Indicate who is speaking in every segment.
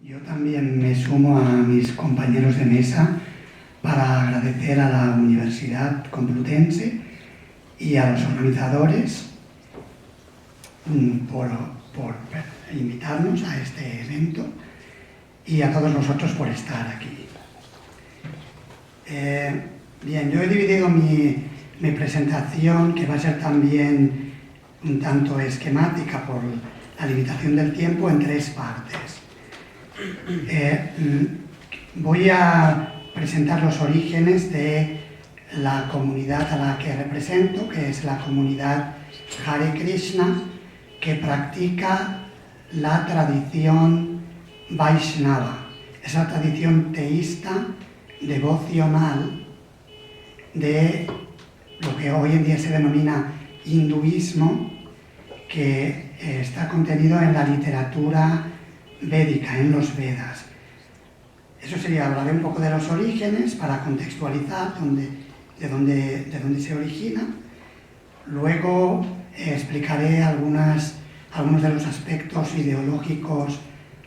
Speaker 1: Yo también me sumo a mis compañeros de mesa para agradecer a la Universidad Complutense y a los organizadores por invitarnos a este evento y a todos vosotros por estar aquí. Bien, yo he dividido mi presentación, que va a ser también un tanto esquemática por la limitación del tiempo, en tres partes. Voy a presentar los orígenes de la comunidad a la que represento, que es la comunidad Hare Krishna, que practica la tradición Vaishnava, esa tradición teísta devocional de lo que hoy en día se denomina hinduismo, que está contenido en la literatura védica, en los Vedas. Eso sería, hablaré un poco de los orígenes para contextualizar de dónde se origina. Luego explicaré algunos de los aspectos ideológicos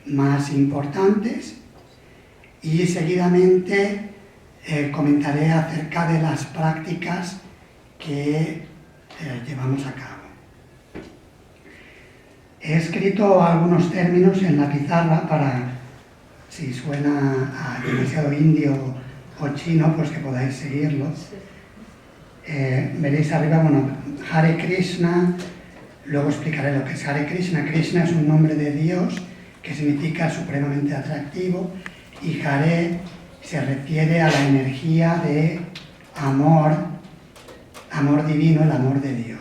Speaker 1: más importantes y seguidamente comentaré acerca de las prácticas que llevamos a cabo. He escrito algunos términos en la pizarra para, si suena a demasiado indio o chino, pues que podáis seguirlos. Veréis arriba, Hare Krishna, luego explicaré lo que es Hare Krishna. Krishna es un nombre de Dios que significa supremamente atractivo y Hare se refiere a la energía de amor divino, el amor de Dios,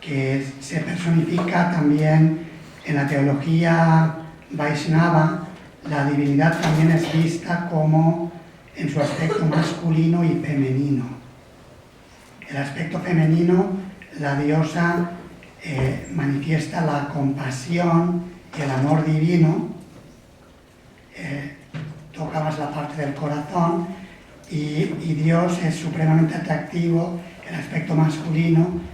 Speaker 1: que se personifica también en la teología Vaishnava. La divinidad también es vista como en su aspecto masculino y femenino. El aspecto femenino, la diosa manifiesta la compasión y el amor divino, toca más la parte del corazón, y Dios es supremamente atractivo. El aspecto masculino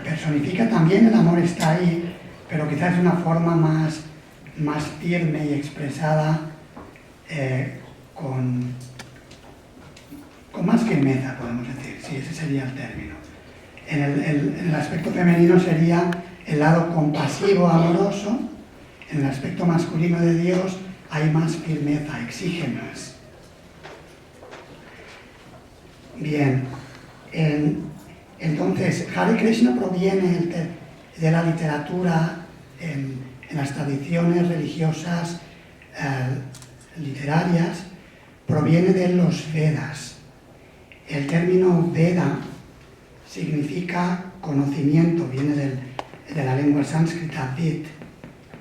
Speaker 1: personifica también el amor, está ahí, pero quizás de una forma más firme y expresada con más firmeza, podemos decir, sí, ese sería el término. En el aspecto femenino sería el lado compasivo, amoroso. En el aspecto masculino de Dios hay más firmeza, exige más. Bien, entonces Hare Krishna proviene de la literatura en las tradiciones religiosas literarias, proviene de los Vedas. El término Veda significa conocimiento, viene de la lengua sánscrita Vid,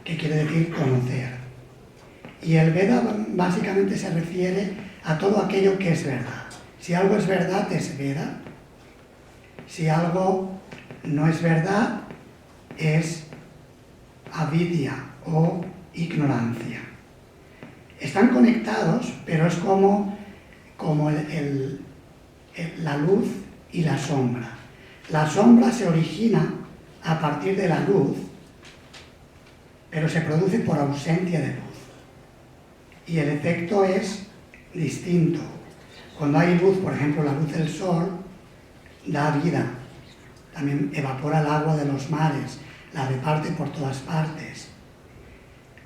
Speaker 1: que quiere decir conocer. Y el Veda básicamente se refiere a todo aquello que es verdad. Si algo es verdad, es Veda. Si algo no es verdad, es avidya o ignorancia. Están conectados, pero es como la luz y la sombra. La sombra se origina a partir de la luz, pero se produce por ausencia de luz. Y el efecto es distinto. Cuando hay luz, por ejemplo, la luz del sol, da vida. También evapora el agua de los mares, la reparte por todas partes.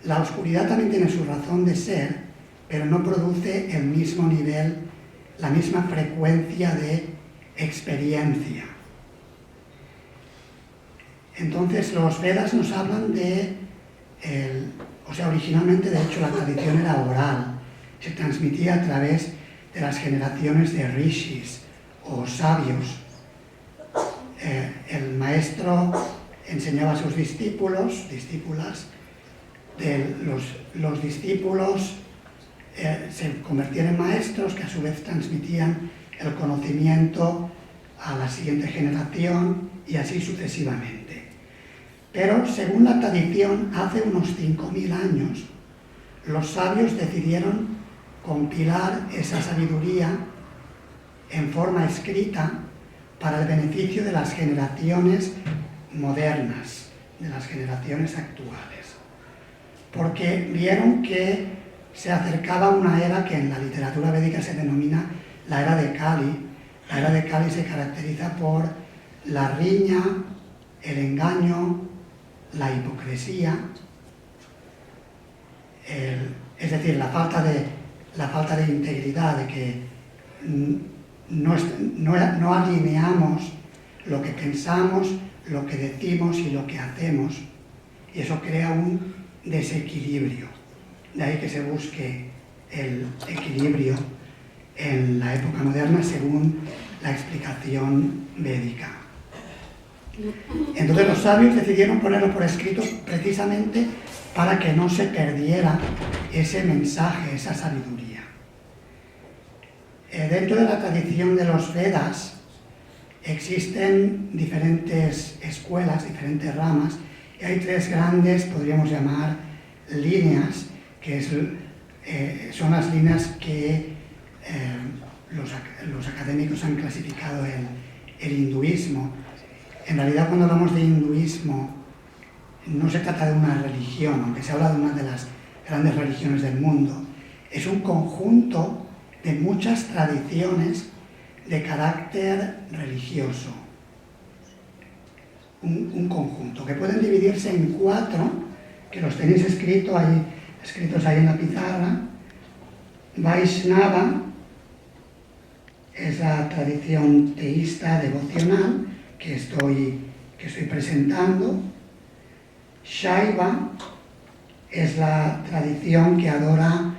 Speaker 1: La oscuridad también tiene su razón de ser, pero no produce el mismo nivel, la misma frecuencia de experiencia. Entonces los Vedas nos hablan originalmente, de hecho, la tradición era oral, se transmitía a través de las generaciones de rishis o sabios. El maestro enseñaba a sus discípulas, los discípulos se convertían en maestros que a su vez transmitían el conocimiento a la siguiente generación y así sucesivamente. Pero según la tradición, hace unos 5.000 años, los sabios decidieron compilar esa sabiduría en forma escrita para el beneficio de las generaciones modernas, de las generaciones actuales. porque vieron que se acercaba una era que en la literatura védica se denomina la era de Kali. La era de Kali se caracteriza por la riña, el engaño, la hipocresía, es decir, la falta de integridad, de que no alineamos lo que pensamos, lo que decimos y lo que hacemos, y eso crea un desequilibrio. De ahí que se busque el equilibrio en la época moderna según la explicación védica. Entonces los sabios decidieron ponerlo por escrito precisamente para que no se perdiera ese mensaje, esa sabiduría. Dentro de la tradición de los Vedas existen diferentes escuelas, diferentes ramas, y hay tres grandes, podríamos llamar, líneas, que son las líneas que los académicos han clasificado el hinduismo. En realidad, cuando hablamos de hinduismo, no se trata de una religión, aunque se habla de una de las grandes religiones del mundo. Es un conjunto de muchas tradiciones de carácter religioso. Un conjunto que pueden dividirse en 4, que los tenéis escritos ahí en la pizarra. Vaishnava es la tradición teísta devocional que estoy presentando. Shaiva es la tradición que adora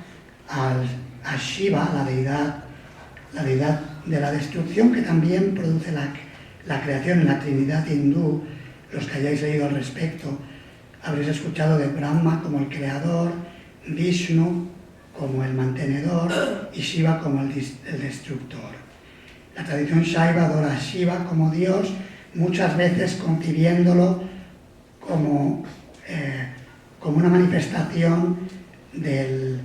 Speaker 1: a Shiva, la deidad de la destrucción, que también produce la creación en la Trinidad hindú. Los que hayáis leído al respecto habréis escuchado de Brahma como el creador, Vishnu como el mantenedor y Shiva como el destructor. La tradición Shaiva adora a Shiva como Dios, muchas veces concibiéndolo como una manifestación del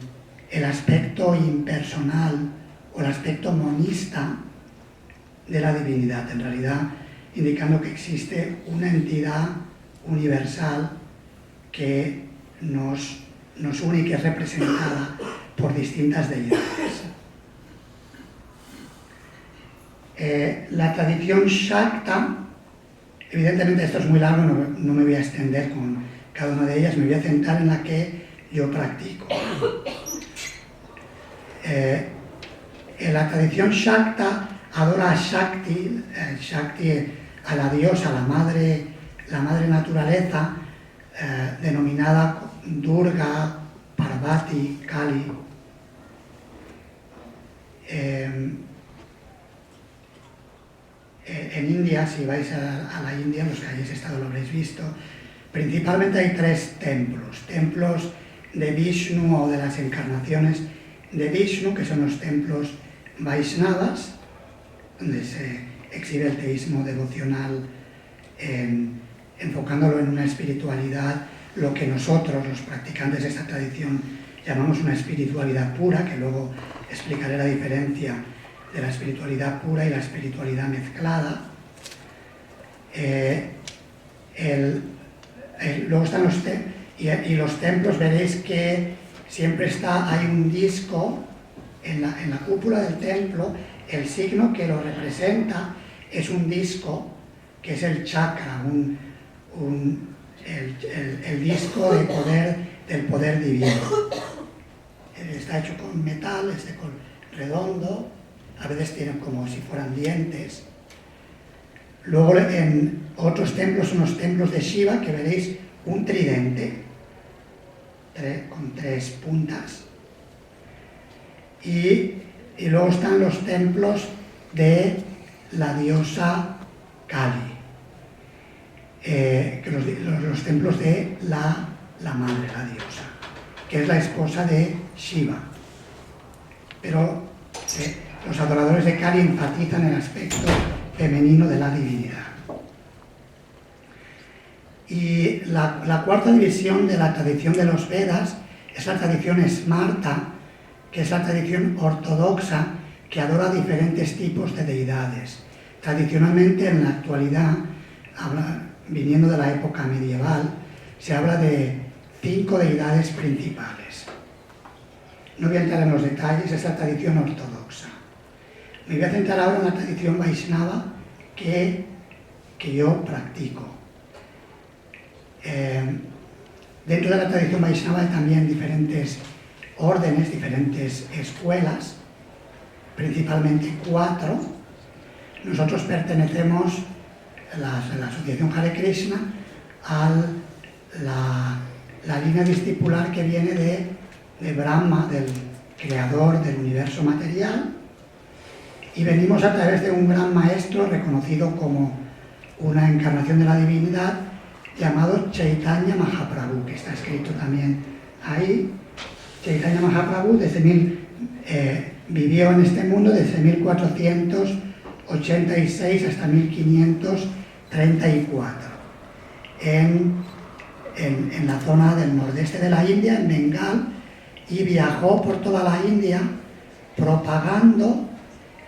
Speaker 1: aspecto impersonal o el aspecto monista de la divinidad, en realidad indicando que existe una entidad universal que nos une y que es representada por distintas deidades. La tradición Shakta, evidentemente esto es muy largo, no me voy a extender con cada una de ellas, me voy a centrar en la que yo practico. La tradición Shakta adora a Shakti, a la diosa, la madre naturaleza, denominada Durga, Parvati, Kali. En India, si vais a la India, los que hayáis estado lo habréis visto, principalmente hay 3 templos de Vishnu o de las encarnaciones de Vishnu, que son los templos Vaishnavas, donde se exhibe el teísmo devocional enfocándolo en una espiritualidad, lo que nosotros, los practicantes de esta tradición, llamamos una espiritualidad pura, que luego explicaré la diferencia de la espiritualidad pura y la espiritualidad mezclada. Luego están los templos, veréis que siempre hay un disco en la cúpula del templo. El signo que lo representa es un disco, que es el chakra, el disco del poder divino. Está hecho con metal, con redondo, a veces tienen como si fueran dientes. Luego en otros templos son los templos de Shiva, que veréis un tridente con 3 puntas. Y luego están los templos de la diosa Kali, los templos de la madre, la diosa, que es la esposa de Shiva. Pero los adoradores de Kali enfatizan el aspecto femenino de la divinidad. Y la cuarta división de la tradición de los Vedas es la tradición Smarta, que es la tradición ortodoxa que adora diferentes tipos de deidades. Tradicionalmente, en la actualidad, viniendo de la época medieval, se habla de 5 deidades principales. No voy a entrar en los detalles, es la tradición ortodoxa. Me voy a centrar ahora en la tradición Vaishnava que yo practico. Dentro de la tradición Vaishnava hay también diferentes órdenes, diferentes escuelas, principalmente 4. Nosotros pertenecemos, la asociación Hare Krishna, a la línea discipular que viene de Brahma, del creador del universo material, y venimos a través de un gran maestro reconocido como una encarnación de la divinidad, llamado Chaitanya Mahaprabhu, que está escrito también ahí. Chaitanya Mahaprabhu vivió en este mundo desde 1486 hasta 1534, en la zona del nordeste de la India, en Bengal, y viajó por toda la India propagando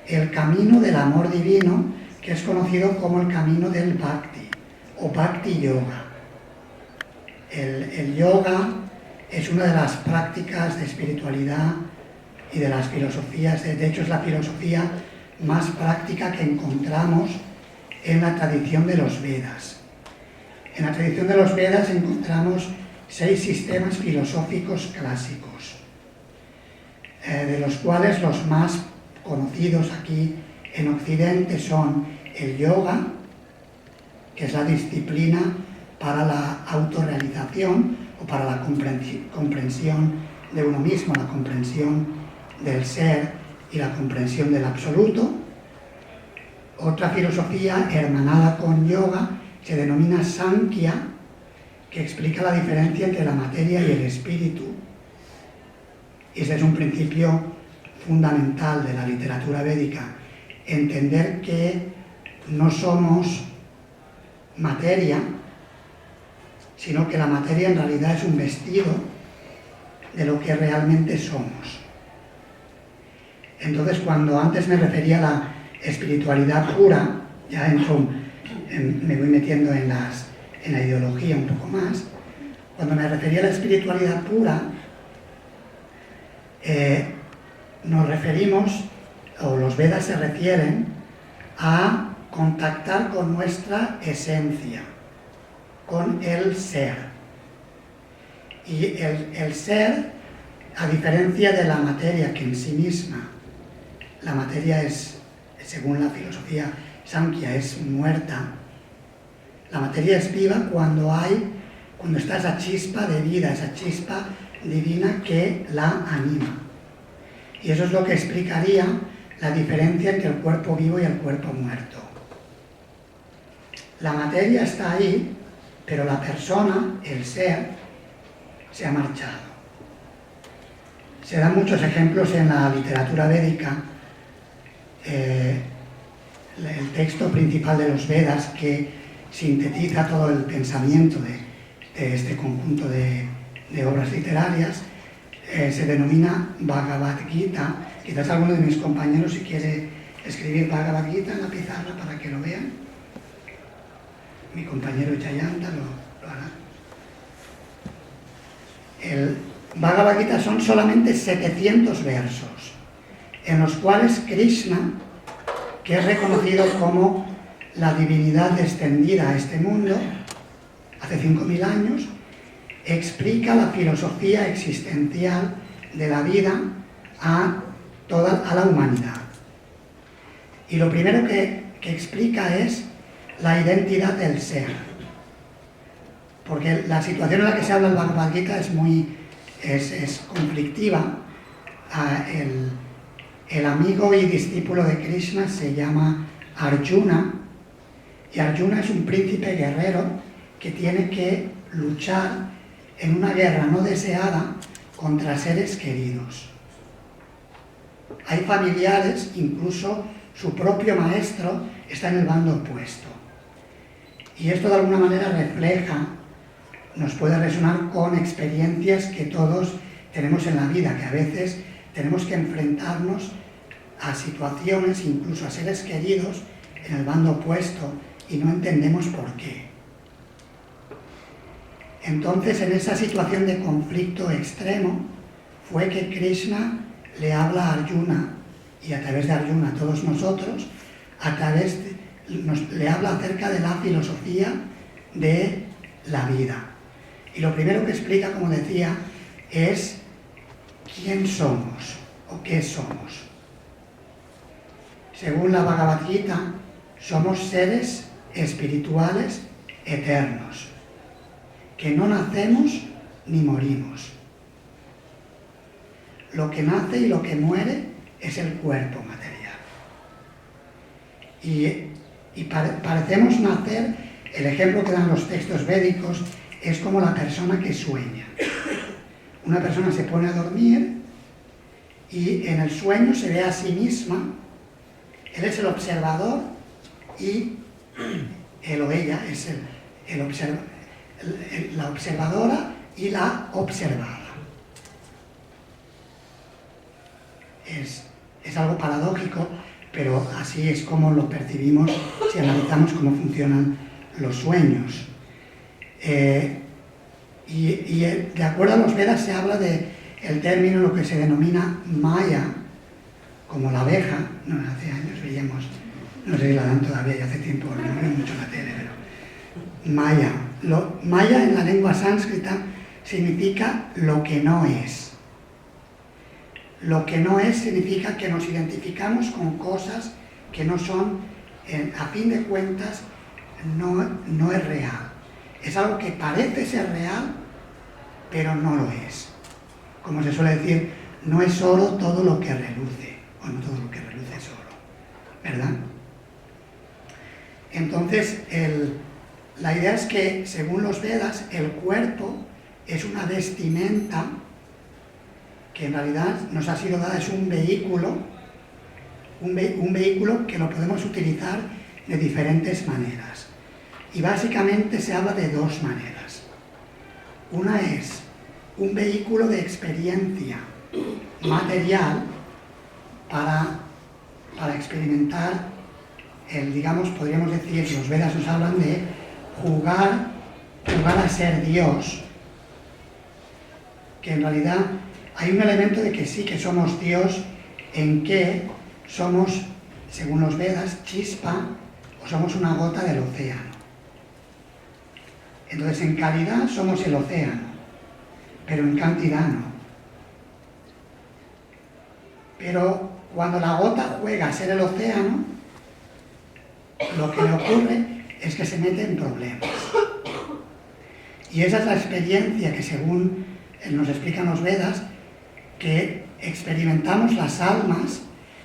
Speaker 1: el camino del amor divino, que es conocido como el camino del Bhakti o Bhakti Yoga. El yoga es una de las prácticas de espiritualidad y de las filosofías, de hecho es la filosofía más práctica que encontramos en la tradición de los Vedas. En la tradición de los Vedas encontramos 6 sistemas filosóficos clásicos, de los cuales los más conocidos aquí en Occidente son el yoga, que es la disciplina para la autorrealización o para la comprensión de uno mismo, la comprensión del ser y la comprensión del absoluto. Otra filosofía hermanada con yoga se denomina Sankhya, que explica la diferencia entre la materia y el espíritu. Ese es un principio fundamental de la literatura védica, entender que no somos materia, sino que la materia en realidad es un vestido de lo que realmente somos. Entonces, cuando antes me refería a la espiritualidad pura, ya me voy metiendo en la ideología un poco más. Cuando me refería a la espiritualidad pura, nos referimos, o los Vedas se refieren, a contactar con nuestra esencia, con el ser. Y el ser, a diferencia de la materia, que en sí misma, la materia es, según la filosofía Sankhya, es muerta. La materia es viva cuando está esa chispa de vida, esa chispa divina que la anima. Y eso es lo que explicaría la diferencia entre el cuerpo vivo y el cuerpo muerto. La materia está ahí, pero la persona, el ser, se ha marchado. Se dan muchos ejemplos en la literatura védica. El texto principal de los Vedas, que sintetiza todo el pensamiento de este conjunto de obras literarias, se denomina Bhagavad Gita. Quizás alguno de mis compañeros, si quiere escribir Bhagavad Gita en la pizarra para que lo vean. Mi compañero Jayanta lo hará. El Bhagavad Gita son solamente 700 versos, en los cuales Krishna, que es reconocido como la divinidad descendida a este mundo hace 5.000 años, explica la filosofía existencial de la vida a la humanidad. Y lo primero que explica es la identidad del ser. Porque la situación en la que se habla el Bhagavad Gita es conflictiva. El amigo y discípulo de Krishna se llama Arjuna, y Arjuna es un príncipe guerrero que tiene que luchar en una guerra no deseada contra seres queridos. Hay familiares, incluso su propio maestro está en el bando opuesto. Y esto de alguna manera nos puede resonar con experiencias que todos tenemos en la vida, que a veces tenemos que enfrentarnos a situaciones, incluso a seres queridos, en el bando opuesto, y no entendemos por qué. Entonces, en esa situación de conflicto extremo, fue que Krishna le habla a Arjuna, y a través de Arjuna a todos nosotros, le habla acerca de la filosofía de la vida. Y lo primero que explica, como decía, es quién somos o qué somos. Según la Bhagavad Gita, somos seres espirituales eternos, que no nacemos ni morimos. Lo que nace y lo que muere es el cuerpo material. Y parecemos nacer, el ejemplo que dan los textos védicos es como la persona que sueña. Una persona se pone a dormir y en el sueño se ve a sí misma, él es el observador y él o ella es la observadora y la observada. Es algo paradójico, pero así es como lo percibimos si analizamos cómo funcionan los sueños. De acuerdo a los Vedas se habla del término, lo que se denomina Maya, como la abeja. No, hace años veíamos, no sé si la dan todavía, ya hace tiempo, no veo mucho la tele, pero Maya. Maya en la lengua sánscrita significa lo que no es. Lo que no es significa que nos identificamos con cosas que no son, a fin de cuentas, no es real. Es algo que parece ser real, pero no lo es. Como se suele decir, no es oro todo lo que reluce, o no todo lo que reluce es oro, ¿verdad? Entonces, la idea es que, según los Vedas, el cuerpo es una vestimenta que en realidad nos ha sido dada, es un vehículo que lo podemos utilizar de diferentes maneras. Y básicamente se habla de dos maneras. Una es un vehículo de experiencia material para experimentar digamos, podríamos decir, los Vedas nos hablan de jugar a ser Dios, que en realidad hay un elemento de que sí que somos Dios, en que somos, según los Vedas, chispa o somos una gota del océano. Entonces, en calidad somos el océano, pero en cantidad no. Pero cuando la gota juega a ser el océano, lo que le ocurre es que se mete en problemas. Y esa es la experiencia que, según nos explican los Vedas, que experimentamos las almas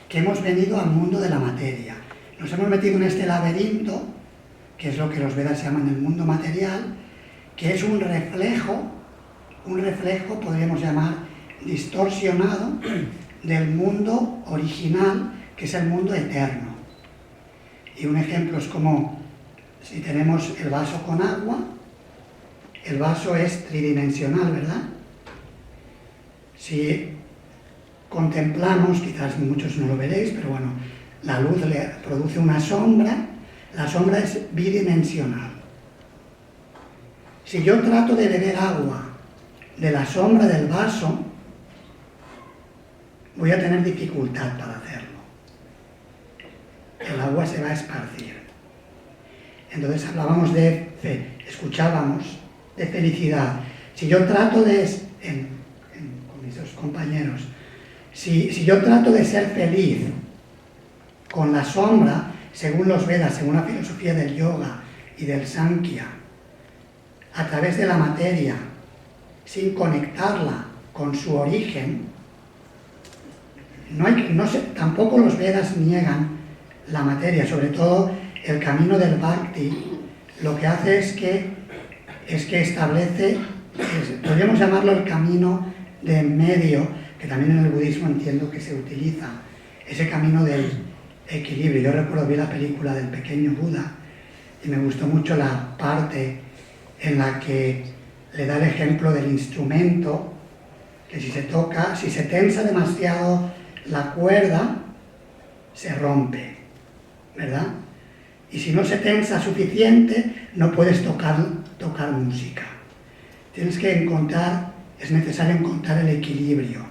Speaker 1: que hemos venido al mundo de la materia. Nos hemos metido en este laberinto, que es lo que los Vedas llaman el mundo material, que es un reflejo, podríamos llamar, distorsionado del mundo original, que es el mundo eterno. Y un ejemplo es como si tenemos el vaso con agua, el vaso es tridimensional, ¿verdad? Si contemplamos, quizás muchos no lo veréis, pero bueno, la luz le produce una sombra, la sombra es bidimensional. Si yo trato de beber agua de la sombra del vaso, voy a tener dificultad para hacerlo. El agua se va a esparcir. Entonces escuchábamos de felicidad. Si yo trato con mis dos compañeros, si yo trato de ser feliz con la sombra, según los Vedas, según la filosofía del yoga y del Sankhya, a través de la materia, sin conectarla con su origen, tampoco los Vedas niegan la materia, sobre todo el camino del Bhakti, lo que hace es que establece, podríamos llamarlo el camino de en medio, que también en el budismo entiendo que se utiliza, ese camino del equilibrio. Yo recuerdo ver la película del pequeño Buda y me gustó mucho la parte en la que le da el ejemplo del instrumento, que si se tensa demasiado la cuerda, se rompe, ¿verdad? Y si no se tensa suficiente, no puedes tocar música. es necesario encontrar el equilibrio.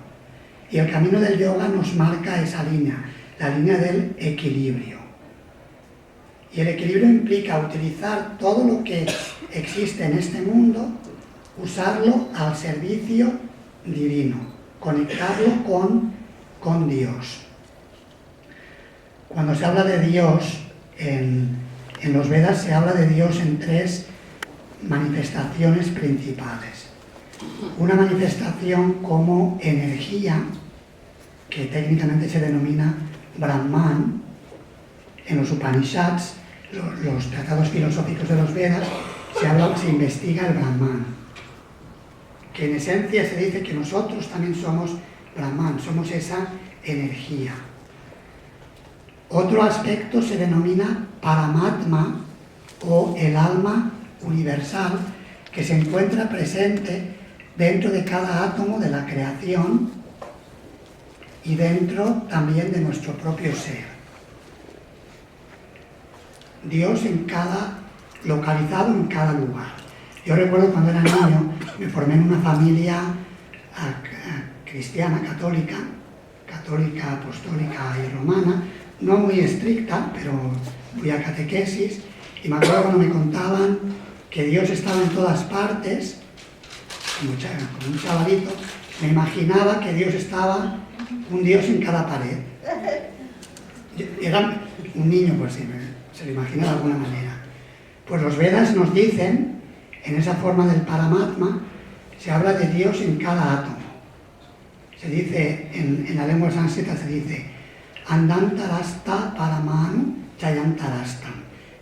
Speaker 1: Y el camino del yoga nos marca esa línea, la línea del equilibrio. Y el equilibrio implica utilizar todo lo que existe en este mundo, usarlo al servicio divino, conectarlo con Dios. Cuando se habla de Dios, en los Vedas se habla de Dios en 3 manifestaciones principales. Una manifestación como energía, que técnicamente se denomina Brahman. En los Upanishads, los tratados filosóficos de los Vedas, se investiga el Brahman. Que en esencia se dice que nosotros también somos Brahman, somos esa energía. Otro aspecto se denomina Paramatma, o el alma universal, que se encuentra presente dentro de cada átomo de la creación y dentro también de nuestro propio ser. Dios localizado en cada lugar. Yo recuerdo cuando era niño, me formé en una familia cristiana, católica, apostólica y romana, no muy estricta, pero fui a catequesis, y me acuerdo cuando me contaban que Dios estaba en todas partes, como un chavalito, me imaginaba que Dios estaba, un Dios en cada pared. Era un niño, pues sí, se lo imagina de alguna manera. Pues los Vedas nos dicen, en esa forma del Paramatma, se habla de Dios en cada átomo. Se dice, en la lengua sánscrita se dice, Andantarasta Paramanu Chayantarastam,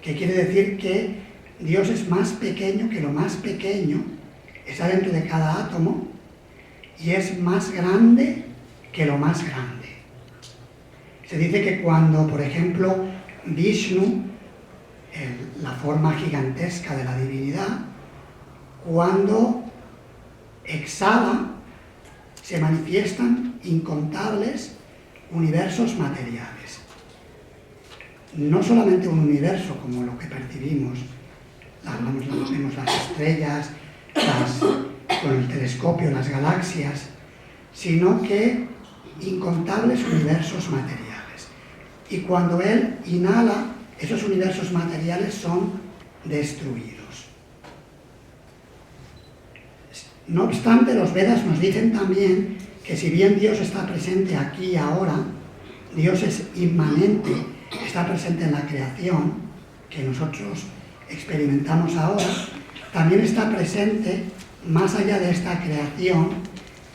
Speaker 1: que quiere decir que Dios es más pequeño que lo más pequeño, está dentro de cada átomo, y es más grande que lo más grande. Se dice que cuando, por ejemplo, Vishnu, la forma gigantesca de la divinidad, cuando exhala, se manifiestan incontables universos materiales. No solamente un universo como lo que percibimos, vemos las estrellas, con el telescopio, las galaxias, sino que incontables universos materiales. Y cuando él inhala, esos universos materiales son destruidos. No obstante, los Vedas nos dicen también que si bien Dios está presente aquí y ahora, Dios es inmanente, está presente en la creación, que nosotros experimentamos ahora, también está presente más allá de esta creación,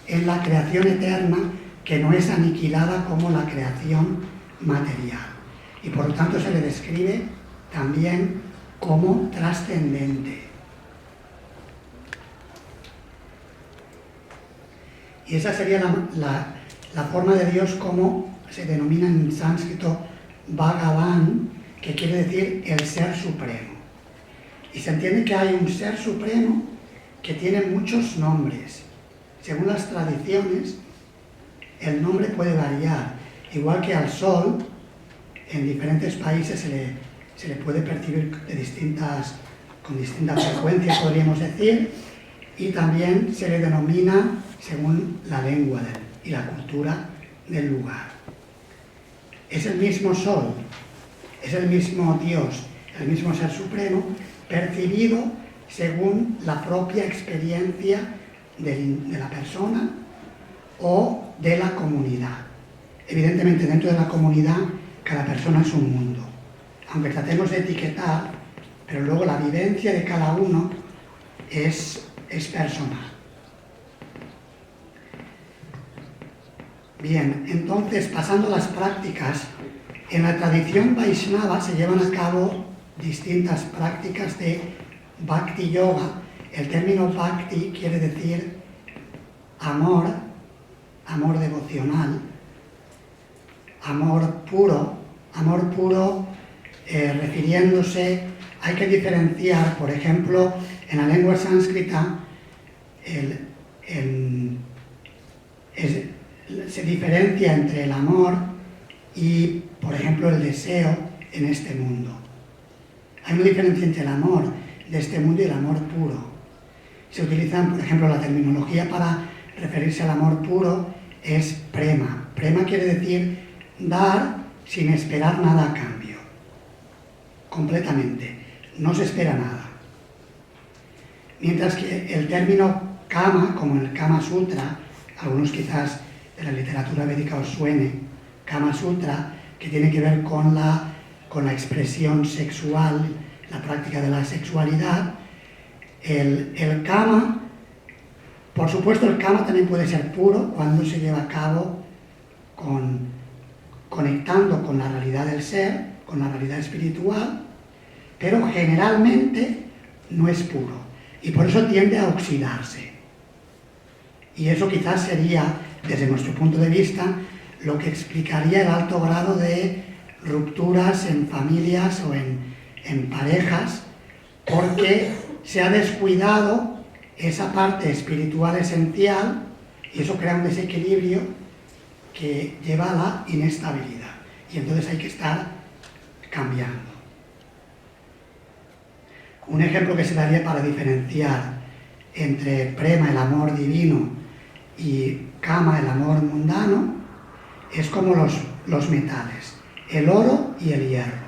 Speaker 1: en la creación eterna, que no es aniquilada como la creación material. Y por lo tanto se le describe también como trascendente. Y esa sería la forma de Dios como se denomina en sánscrito Bhagavan, que quiere decir el Ser Supremo. Y se entiende que hay un Ser Supremo que tiene muchos nombres. Según las tradiciones, el nombre puede variar. Igual que al Sol, en diferentes países se le puede percibir con distintas frecuencias, podríamos decir, y también se le denomina según la lengua y la cultura del lugar. Es el mismo Sol, es el mismo Dios, el mismo Ser Supremo, percibido según la propia experiencia de la persona o de la comunidad. Evidentemente, dentro de la comunidad, cada persona es un mundo. Aunque tratemos de etiquetar, pero luego la vivencia de cada uno es personal. Bien, entonces, pasando a las prácticas, en la tradición Vaishnava se llevan a cabo distintas prácticas de Bhakti Yoga. El término Bhakti quiere decir amor devocional, amor puro, refiriéndose, hay que diferenciar, por ejemplo, en la lengua sánscrita, se diferencia entre el amor y, por ejemplo, el deseo en este mundo. Hay una diferencia entre el amor de este mundo y el amor puro. se utilizan, por ejemplo, la terminología para referirse al amor puro es prema. Prema quiere decir dar sin esperar nada a cambio, completamente, no se espera nada. Mientras que el término kama, como en el Kama Sutra, algunos quizás de la literatura védica os suene, Kama Sutra, que tiene que ver con la expresión sexual, la práctica de la sexualidad, el kama, por supuesto el kama también puede ser puro cuando se lleva a cabo conectando con la realidad del ser, con la realidad espiritual, pero generalmente no es puro y por eso tiende a oxidarse. Y eso quizás sería, desde nuestro punto de vista, lo que explicaría el alto grado de rupturas en familias o en parejas, porque se ha descuidado esa parte espiritual esencial y eso crea un desequilibrio que lleva a la inestabilidad. Y entonces hay que estar cambiando. Un ejemplo que se daría para diferenciar entre prema, el amor divino, y kama, el amor mundano, es como los metales, el oro y el hierro.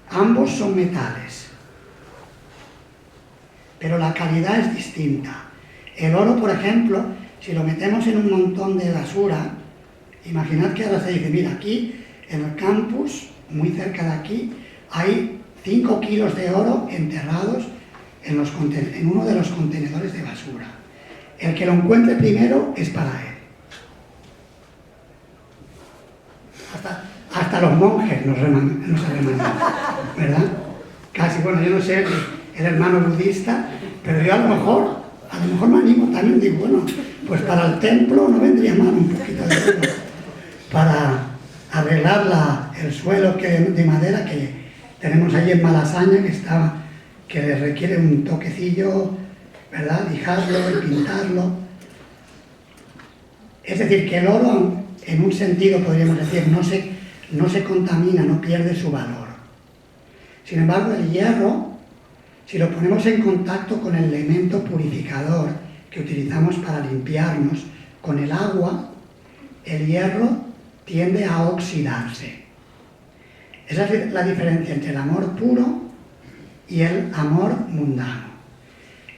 Speaker 1: Ambos son metales, pero la calidad es distinta. El oro, por ejemplo, si lo metemos en un montón de basura, imaginad que ahora se dice, mira, aquí en el campus, muy cerca de aquí, hay 5 kilos de oro enterrados en uno de los contenedores de basura. El que lo encuentre primero es para él. Hasta los monjes nos arremangan, ¿verdad? Casi, bueno, yo no sé el hermano budista, pero yo a lo mejor me animo también, digo, bueno, pues para el templo no vendría mal un poquito de oro para arreglar el suelo de madera que tenemos allí en Malasaña, que le requiere un toquecillo, ¿verdad? Lijarlo y pintarlo. Es decir, que el oro, en un sentido podríamos decir, no se contamina, no pierde su valor. Sin embargo, el hierro, si lo ponemos en contacto con el elemento purificador que utilizamos para limpiarnos, con el agua, el hierro tiende a oxidarse. Esa es la diferencia entre el amor puro y el amor mundano.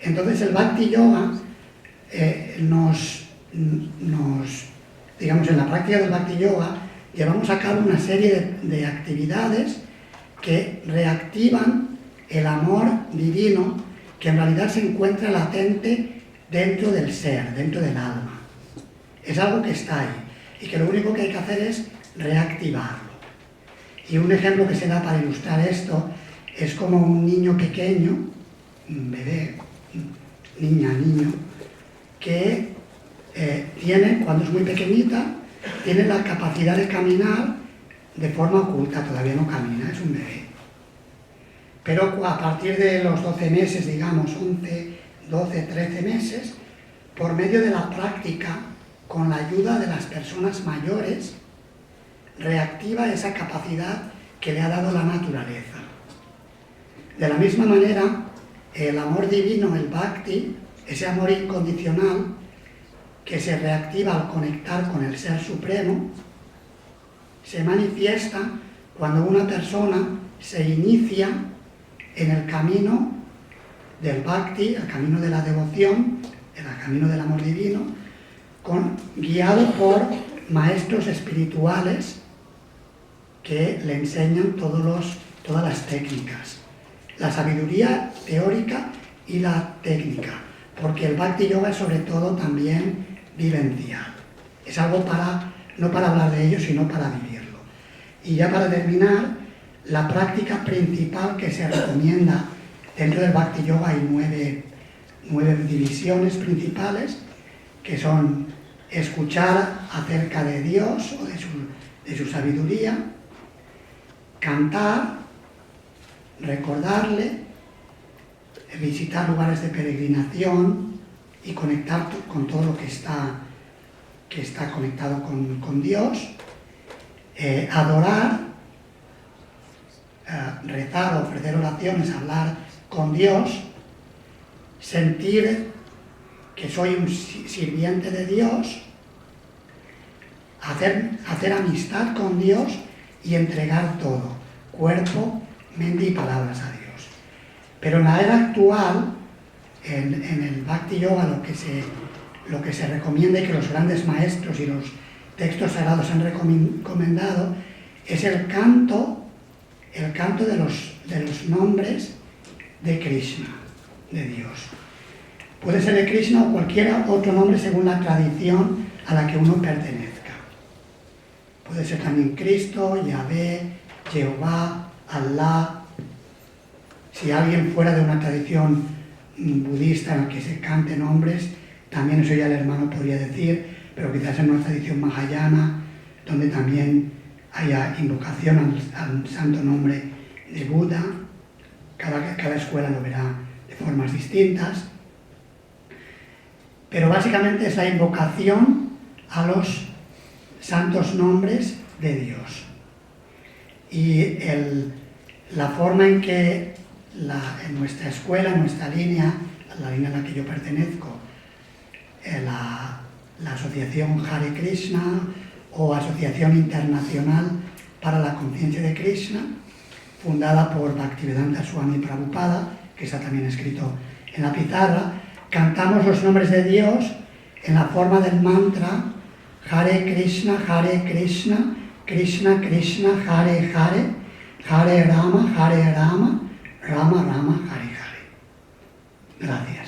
Speaker 1: Entonces el Bhakti Yoga digamos, en la práctica del Bhakti Yoga, llevamos a cabo una serie de actividades que reactivan el amor divino que en realidad se encuentra latente dentro del ser, dentro del alma. Es algo que está ahí y que lo único que hay que hacer es reactivarlo. Y un ejemplo que se da para ilustrar esto es como un niño pequeño, un bebé, niño, que tiene, cuando es muy pequeñita, tiene la capacidad de caminar de forma oculta, todavía no camina, es un bebé. Pero a partir de los 12 meses, digamos, 11, 12, 13 meses, por medio de la práctica, con la ayuda de las personas mayores, reactiva esa capacidad que le ha dado la naturaleza. De la misma manera, el amor divino, el Bhakti, ese amor incondicional que se reactiva al conectar con el Ser Supremo, se manifiesta cuando una persona se inicia en el camino del Bhakti, el camino de la devoción, el camino del amor divino, guiado por maestros espirituales que le enseñan todas las técnicas, la sabiduría teórica y la técnica, porque el Bhakti Yoga es sobre todo también vivencial. Es algo no para hablar de ello, sino para vivirlo. Y ya para terminar, la práctica principal que se recomienda dentro del Bhakti Yoga hay 9 divisiones principales, que son escuchar acerca de Dios o de su sabiduría, cantar, recordarle, visitar lugares de peregrinación y conectar con todo lo que está conectado con Dios, adorar, rezar, ofrecer oraciones, hablar con Dios, sentir que soy un sirviente de Dios, hacer amistad con Dios y entregar todo, cuerpo, mente y palabras a Dios. Pero en la era actual, en el Bhakti Yoga, lo que se recomienda y que los grandes maestros y los textos sagrados han recomendado es el canto de los nombres de Krishna, de Dios. Puede ser de Krishna o cualquier otro nombre según la tradición a la que uno pertenezca. Puede ser también Cristo, Yahvé, Jehová, Allah. Si alguien fuera de una tradición budista en la que se cante nombres, también eso ya el hermano podría decir, pero quizás en una tradición mahayana, donde también haya invocación al santo nombre de Buda. Cada escuela lo verá de formas distintas. Pero básicamente es la invocación a los santos nombres de Dios. Y la forma en que en nuestra escuela, en nuestra línea, la línea a la que yo pertenezco, la asociación Hare Krishna o Asociación Internacional para la Conciencia de Krishna, fundada por Bhaktivedanta Swami Prabhupada, que está también escrito en la pizarra, cantamos los nombres de Dios en la forma del mantra Hare Krishna, Krishna Krishna, Hare Hare, Hare Rama, Rama Rama, Hare Hare. Gracias.